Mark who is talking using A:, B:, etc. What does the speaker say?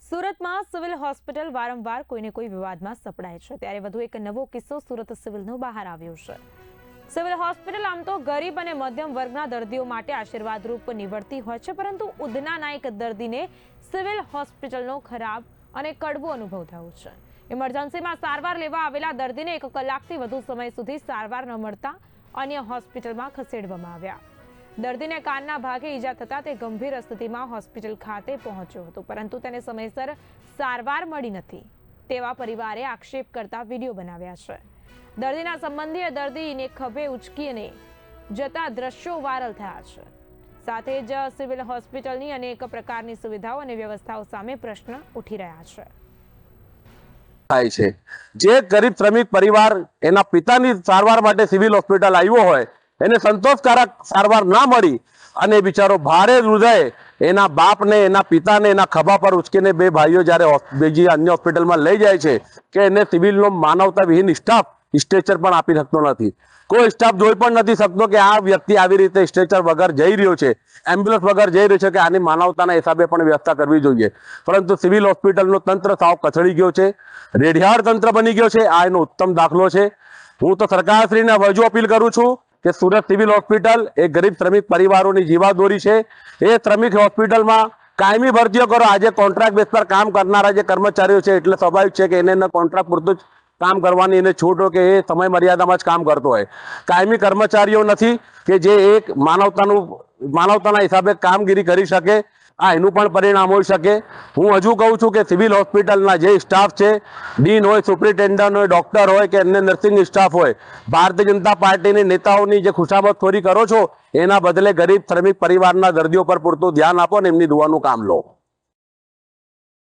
A: સુરતમાં civil hospital વારંવાર કોઈને કોઈ વિવાદમાં સપડાય છે, ત્યારે વધુ એક નવો કિસ્સો સુરત સિવિલનો બહાર આવ્યો છે। સિવિલ હોસ્પિટલ આમ તો ગરીબ અને મધ્યમ વર્ગના દર્દીઓ માટે આશીર્વાદરૂપ નીવડતી હોય છે, પરંતુ ઉધનાના એક દર્દીને સિવિલ હોસ્પિટલનો ખરાબ અને કડવો અનુભવ થયો છે। ઇમરજન્સીમાં સારવાર લેવા આવેલા દર્દીને 1 કલાકથી વધુ સમય સુધી સારવાર ન મળતા અન્ય હોસ્પિટલમાં ખસેડવામાં આવ્યા। દર્દીને કાનના ભાગે ઈજા થતા તે ગંભીર સ્થિતિમાં હોસ્પિટલ ખાતે પહોંચ્યો હતો, પરંતુ તેને સમયસર સારવાર મળી નથી તેવા પરિવારે આક્ષેપ કરતા વિડીયો બનાવ્યા છે। દર્દીના સંબંધીએ દર્દીને ખભે ઉચકીને જતા દ્રશ્યો વાયરલ થયા છે। સાથે જ સિવિલ હોસ્પિટલની અનેક પ્રકારની સુવિધાઓ અને વ્યવસ્થાઓ સામે પ્રશ્ન ઉઠી રહ્યા છે।
B: જે ગરીબ શ્રમિક પરિવાર એના પિતાની સારવાર માટે સિવિલ હોસ્પિટલ આવ્યો હોય એને સંતોષકારક સારવાર ના મળી અને બિચારો ભારે હૃદય એના બાપને એના પિતાને એના ખભા પર ઉચકીને બે ભાઈઓ જ્યારે બીજી અન્ય હોસ્પિટલમાં લઈ જાય છે કે એને સિવિલનો માનવતા વિહીન સ્ટાફ સ્ટ્રેચર પણ આપી શકતો નથી। કોઈ સ્ટાફ જોઈ પણ નથી શકતો કે આ વ્યક્તિ આવી રીતે સ્ટ્રેચર વગર જઈ રહ્યો છે, એમ્બ્યુલન્સ વગર જઈ રહ્યો છે, કે આની માનવતાના હિસાબે પણ વ્યવસ્થા કરવી જોઈએ। પરંતુ સિવિલ હોસ્પિટલનો તંત્ર સાવ કથળી ગયો છે, રેડિયાળ તંત્ર બની ગયો છે। આ એનો ઉત્તમ દાખલો છે। હું તો સરકારશ્રીને વધુ અપીલ કરું છું કે સુરત સિવિલ હોસ્પિટલ એ ગરીબ શ્રમિક પરિવારોની જીવાદોરી છે। એ શ્રમિક હોસ્પિટલમાં કાયમી ભરતીઓ કરો। આજે કોન્ટ્રાક્ટ બેઝ પર કામ કરનારા જે કર્મચારીઓ છે એટલે સ્વાભાવિક છે કે એને કોન્ટ્રાક્ટ પૂરતું જ કામ કરવાની એને છૂટ હોય કે એ સમય મર્યાદામાં જ કામ કરતો હોય। કાયમી કર્મચારીઓ નથી કે જે એક માનવતાના હિસાબે કામગીરી કરી શકે। આ એનું પણ પરિણામ હોઈ શકે। હું હજુ કહું છું કે સિવિલ હોસ્પિટલના જે સ્ટાફ છે, ડીન હોય, સુપ્રિન્ટેન્ડન્ટ હોય, ડોક્ટર હોય કે અન્ય નર્સિંગ સ્ટાફ હોય, ભારતીય જનતા પાર્ટીની નેતાઓની જે ખુશામતખોરી કરો છો એના બદલે ગરીબ શ્રમિક પરિવારના દર્દીઓ પર પૂરતું ધ્યાન આપો અને એમની દુઆનું કામ લો।